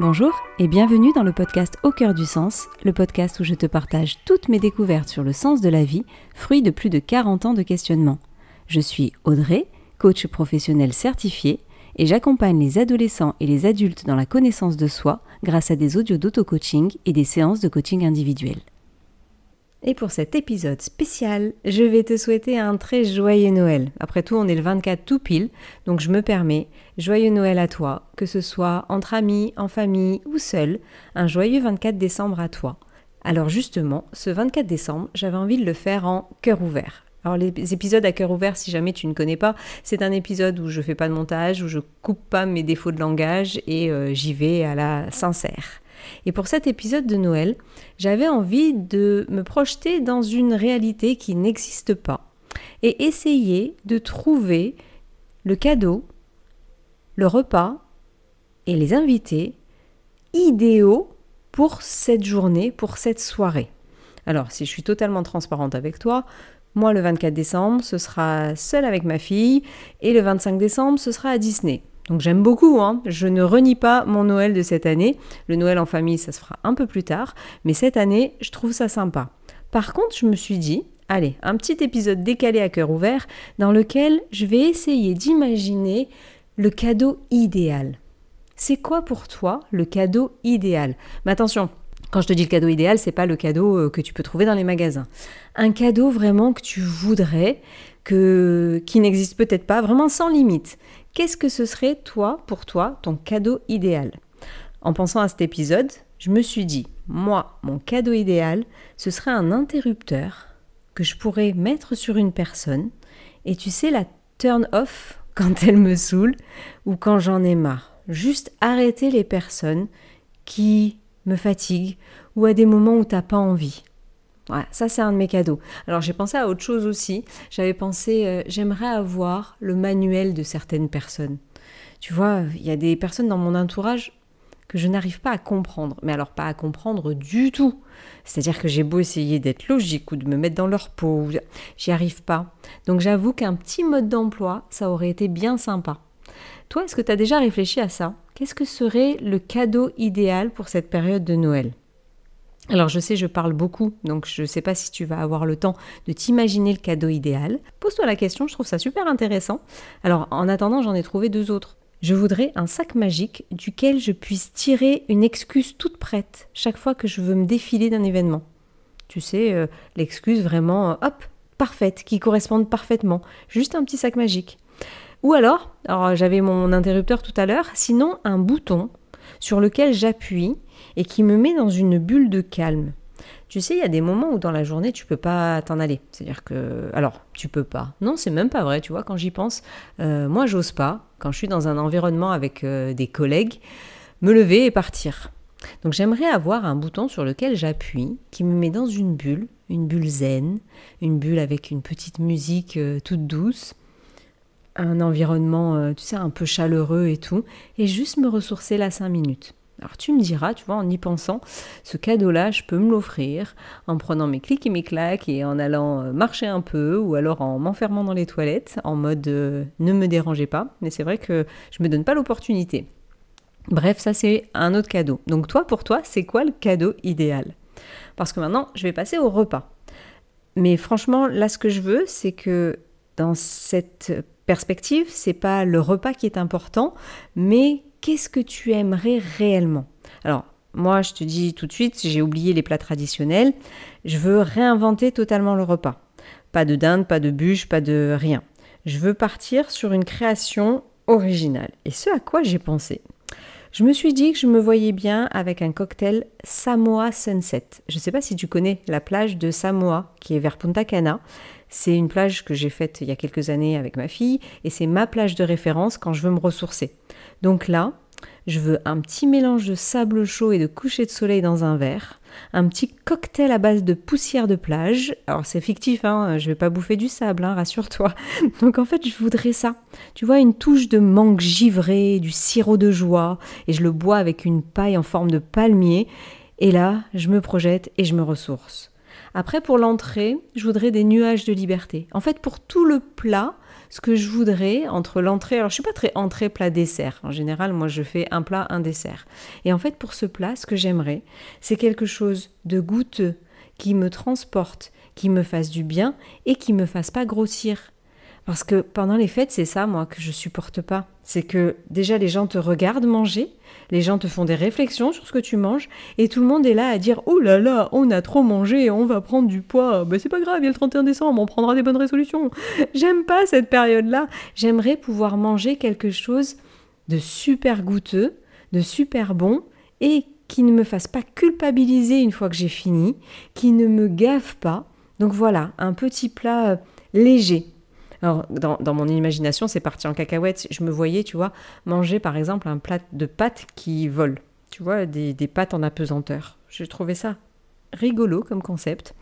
Bonjour et bienvenue dans le podcast Au cœur du sens, le podcast où je te partage toutes mes découvertes sur le sens de la vie, fruit de plus de 40 ans de questionnement. Je suis Audrey, coach professionnel certifié, et j'accompagne les adolescents et les adultes dans la connaissance de soi grâce à des audios d'auto-coaching et des séances de coaching individuel. Et pour cet épisode spécial, je vais te souhaiter un très joyeux Noël. Après tout, on est le 24 tout pile, donc je me permets, joyeux Noël à toi, que ce soit entre amis, en famille ou seul, un joyeux 24 décembre à toi. Alors justement, ce 24 décembre, j'avais envie de le faire en cœur ouvert. Alors les épisodes à cœur ouvert, si jamais tu ne connais pas, c'est un épisode où je fais pas de montage, où je coupe pas mes défauts de langage et j'y vais à la sincère. Et pour cet épisode de Noël, j'avais envie de me projeter dans une réalité qui n'existe pas et essayer de trouver le cadeau, le repas et les invités idéaux pour cette journée, pour cette soirée. Alors, si je suis totalement transparente avec toi, moi le 24 décembre, ce sera seul avec ma fille et le 25 décembre, ce sera à Disney. Donc j'aime beaucoup, je ne renie pas mon Noël de cette année. Le Noël en famille, ça se fera un peu plus tard, mais cette année, je trouve ça sympa. Par contre, je me suis dit, allez, un petit épisode décalé à cœur ouvert dans lequel je vais essayer d'imaginer le cadeau idéal. C'est quoi pour toi le cadeau idéal ? Mais attention, quand je te dis le cadeau idéal, c'est pas le cadeau que tu peux trouver dans les magasins. Un cadeau vraiment que tu voudrais, qui n'existe peut-être pas, vraiment sans limite. Qu'est-ce que ce serait, pour toi, ton cadeau idéal ? En pensant à cet épisode, je me suis dit, moi, mon cadeau idéal, ce serait un interrupteur que je pourrais mettre sur une personne et tu sais, la turn off quand elle me saoule ou quand j'en ai marre. Juste arrêter les personnes qui me fatiguent ou à des moments où t'as pas envie. Voilà, ça c'est un de mes cadeaux. Alors j'ai pensé à autre chose aussi. J'avais pensé, j'aimerais avoir le manuel de certaines personnes. Tu vois, il y a des personnes dans mon entourage que je n'arrive pas à comprendre. Mais alors pas à comprendre du tout. C'est-à-dire que j'ai beau essayer d'être logique ou de me mettre dans leur peau, j'y arrive pas. Donc j'avoue qu'un petit mode d'emploi, ça aurait été bien sympa. Toi, est-ce que tu as déjà réfléchi à ça ? Qu'est-ce que serait le cadeau idéal pour cette période de Noël ? Alors je sais, je parle beaucoup, donc je ne sais pas si tu vas avoir le temps de t'imaginer le cadeau idéal. Pose-toi la question, je trouve ça super intéressant. Alors en attendant, j'en ai trouvé deux autres. Je voudrais un sac magique duquel je puisse tirer une excuse toute prête chaque fois que je veux me défiler d'un événement. Tu sais, l'excuse vraiment, parfaite, qui corresponde parfaitement. Juste un petit sac magique. Ou alors j'avais mon interrupteur tout à l'heure, sinon un bouton sur lequel j'appuie et qui me met dans une bulle de calme. Tu sais, il y a des moments où dans la journée, tu peux pas t'en aller. C'est-à-dire que... Alors, tu peux pas. Non, c'est même pas vrai, tu vois, quand j'y pense. Moi, j'ose pas, quand je suis dans un environnement avec des collègues, me lever et partir. Donc, j'aimerais avoir un bouton sur lequel j'appuie, qui me met dans une bulle zen, une bulle avec une petite musique toute douce, un environnement, tu sais, un peu chaleureux et tout, et juste me ressourcer là 5 minutes. Alors tu me diras, tu vois, en y pensant, ce cadeau-là, je peux me l'offrir en prenant mes clics et mes claques et en allant marcher un peu ou alors en m'enfermant dans les toilettes en mode ne me dérangez pas. Mais c'est vrai que je me donne pas l'opportunité. Bref, ça c'est un autre cadeau. Donc toi, pour toi, c'est quoi le cadeau idéal ? Parce que maintenant, je vais passer au repas. Mais franchement, là, ce que je veux, c'est que dans cette perspective, c'est pas le repas qui est important, mais qu'est-ce que tu aimerais réellement ? Alors, moi, je te dis tout de suite, j'ai oublié les plats traditionnels. Je veux réinventer totalement le repas. Pas de dinde, pas de bûche, pas de rien. Je veux partir sur une création originale. Et ce à quoi j'ai pensé ? Je me suis dit que je me voyais bien avec un cocktail Samoa Sunset. Je ne sais pas si tu connais la plage de Samoa, qui est vers Punta Cana. C'est une plage que j'ai faite il y a quelques années avec ma fille et c'est ma plage de référence quand je veux me ressourcer. Donc là, je veux un petit mélange de sable chaud et de coucher de soleil dans un verre, un petit cocktail à base de poussière de plage. Alors c'est fictif, je vais pas bouffer du sable, rassure-toi. Donc en fait, je voudrais ça. Tu vois, une touche de mangue givrée, du sirop de joie, et je le bois avec une paille en forme de palmier. Et là, je me projette et je me ressource. Après, pour l'entrée, je voudrais des nuages de liberté. En fait, pour tout le plat, ce que je voudrais entre l'entrée. Alors, je suis pas très entrée, plat, dessert. En général, moi, je fais un plat, un dessert. Et en fait, pour ce plat, ce que j'aimerais, c'est quelque chose de goûteux, qui me transporte, qui me fasse du bien et qui me fasse pas grossir. Parce que pendant les fêtes, c'est ça, moi, que je supporte pas. C'est que déjà, les gens te regardent manger, les gens te font des réflexions sur ce que tu manges, et tout le monde est là à dire « Oh là là, on a trop mangé, on va prendre du poids. Ben, c'est pas grave, il y a le 31 décembre, on prendra des bonnes résolutions. » J'aime pas cette période-là. J'aimerais pouvoir manger quelque chose de super goûteux, de super bon, et qui ne me fasse pas culpabiliser une fois que j'ai fini, qui ne me gave pas. Donc voilà, un petit plat léger. Alors, dans mon imagination, c'est parti en cacahuète. Je me voyais, tu vois, manger par exemple un plat de pâtes qui volent. Tu vois, des pâtes en apesanteur. J'ai trouvé ça rigolo comme concept.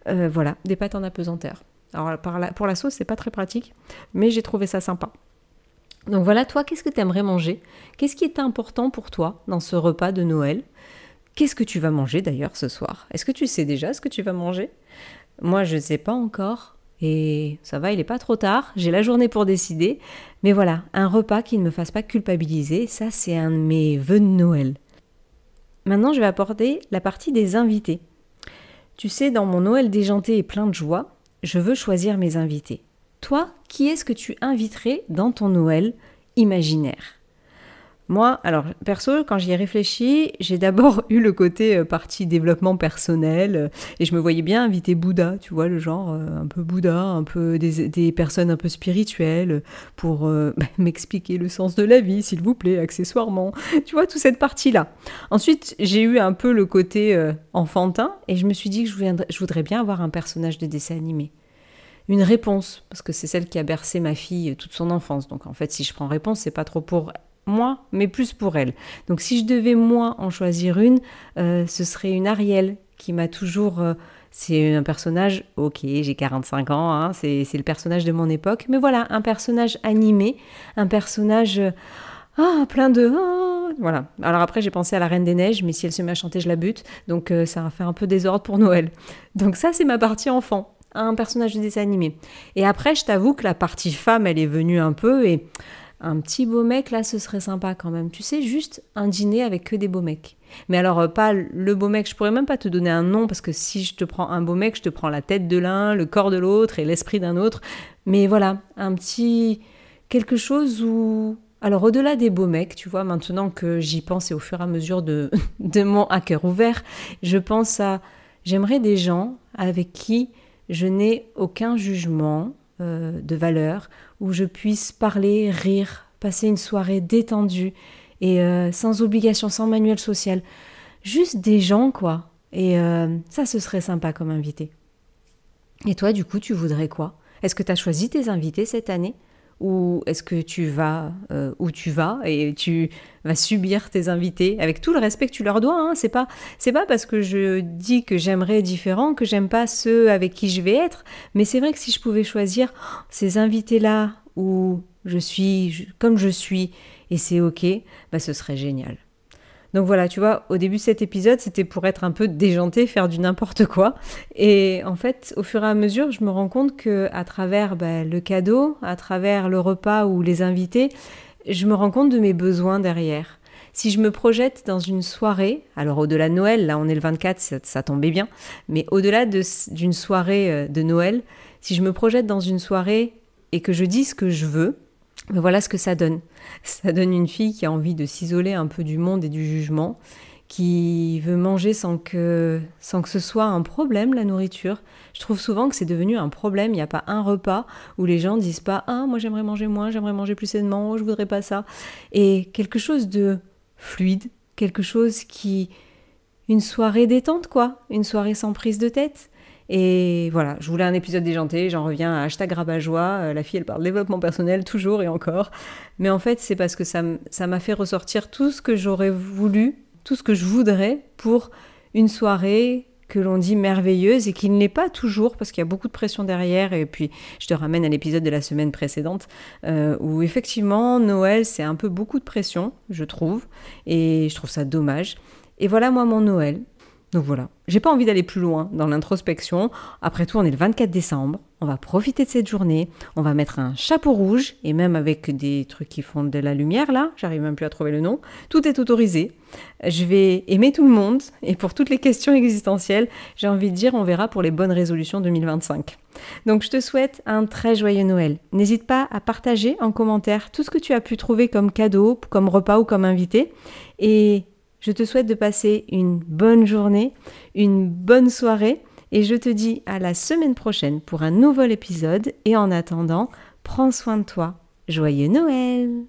Voilà, des pâtes en apesanteur. Alors, pour la sauce, c'est pas très pratique, mais j'ai trouvé ça sympa. Donc voilà, toi, qu'est-ce que tu aimerais manger? Qu'est-ce qui est important pour toi dans ce repas de Noël? Qu'est-ce que tu vas manger d'ailleurs ce soir? Est-ce que tu sais déjà ce que tu vas manger? Moi, je ne sais pas encore. Et ça va, il n'est pas trop tard, j'ai la journée pour décider. Mais voilà, un repas qui ne me fasse pas culpabiliser, ça c'est un de mes vœux de Noël. Maintenant, je vais aborder la partie des invités. Tu sais, dans mon Noël déjanté et plein de joie, je veux choisir mes invités. Toi, qui est-ce que tu inviterais dans ton Noël imaginaire? Moi, alors, perso, quand j'y ai réfléchi, j'ai d'abord eu le côté partie développement personnel, et je me voyais bien inviter Bouddha, tu vois, le genre un peu Bouddha, un peu des personnes un peu spirituelles, pour m'expliquer le sens de la vie, s'il vous plaît, accessoirement, tu vois, toute cette partie-là. Ensuite, j'ai eu un peu le côté enfantin, et je me suis dit que je voudrais bien avoir un personnage de dessin animé. Une réponse, parce que c'est celle qui a bercé ma fille toute son enfance, donc en fait, si je prends réponse, c'est pas trop pour moi, mais plus pour elle. Donc si je devais, moi, en choisir une, ce serait une Ariel qui m'a toujours... c'est un personnage, ok, j'ai 45 ans, hein, c'est le personnage de mon époque, mais voilà, un personnage animé, un personnage plein de... voilà. Alors après, j'ai pensé à la Reine des Neiges, mais si elle se met à chanter, je la bute, donc ça va faire un peu désordre pour Noël. Donc ça, c'est ma partie enfant, un personnage de dessin animé. Et après, je t'avoue que la partie femme, elle est venue un peu, et... un petit beau mec, là, ce serait sympa quand même. Tu sais, juste un dîner avec que des beaux mecs. Mais alors, pas le beau mec, je pourrais même pas te donner un nom, parce que si je te prends un beau mec, je te prends la tête de l'un, le corps de l'autre et l'esprit d'un autre. Mais voilà, un petit... quelque chose où... Alors, au-delà des beaux mecs, tu vois, maintenant que j'y pense et au fur et à mesure de mon à cœur ouvert, je pense à... J'aimerais des gens avec qui je n'ai aucun jugement de valeur, où je puisse parler, rire, passer une soirée détendue et sans obligation, sans manuel social. Juste des gens, quoi. Et ça, ce serait sympa comme invité. Et toi, du coup, tu voudrais quoi? Est-ce que tu as choisi tes invités cette année? Ou est-ce que tu vas où tu vas et tu vas subir tes invités avec tout le respect que tu leur dois, hein. C'est pas parce que je dis que j'aimerais différent que j'aime pas ceux avec qui je vais être, mais c'est vrai que si je pouvais choisir ces invités-là où je suis comme je suis et c'est ok, ce serait génial. Donc voilà, tu vois, au début de cet épisode, c'était pour être un peu déjanté, faire du n'importe quoi. Et en fait, au fur et à mesure, je me rends compte qu'à travers le cadeau, à travers le repas ou les invités, je me rends compte de mes besoins derrière. Si je me projette dans une soirée, alors au-delà de Noël, là on est le 24, ça tombait bien, mais au-delà d'une soirée de Noël, si je me projette dans une soirée et que je dis ce que je veux, voilà ce que ça donne. Ça donne une fille qui a envie de s'isoler un peu du monde et du jugement, qui veut manger sans que ce soit un problème, la nourriture. Je trouve souvent que c'est devenu un problème. Il n'y a pas un repas où les gens disent pas « Ah, moi j'aimerais manger moins, j'aimerais manger plus sainement, oh, je voudrais pas ça ». Et quelque chose de fluide, quelque chose qui... une soirée détente, quoi. Une soirée sans prise de tête. Et voilà, je voulais un épisode déjanté, j'en reviens à #rabat-joie, la fille elle parle développement personnel toujours et encore, mais en fait c'est parce que ça m'a fait ressortir tout ce que j'aurais voulu, tout ce que je voudrais pour une soirée que l'on dit merveilleuse et qui ne l'est pas toujours parce qu'il y a beaucoup de pression derrière. Et puis je te ramène à l'épisode de la semaine précédente où effectivement Noël c'est un peu beaucoup de pression, je trouve, et je trouve ça dommage. Et voilà moi mon Noël. Donc voilà, j'ai pas envie d'aller plus loin dans l'introspection. Après tout, on est le 24 décembre. on va profiter de cette journée, on va mettre un chapeau rouge, et même avec des trucs qui font de la lumière là, j'arrive même plus à trouver le nom, tout est autorisé. Je vais aimer tout le monde, et pour toutes les questions existentielles, j'ai envie de dire, on verra pour les bonnes résolutions 2025. Donc je te souhaite un très joyeux Noël. N'hésite pas à partager en commentaire tout ce que tu as pu trouver comme cadeau, comme repas ou comme invité, et je te souhaite de passer une bonne journée, une bonne soirée, et je te dis à la semaine prochaine pour un nouvel épisode. Et en attendant, prends soin de toi. Joyeux Noël!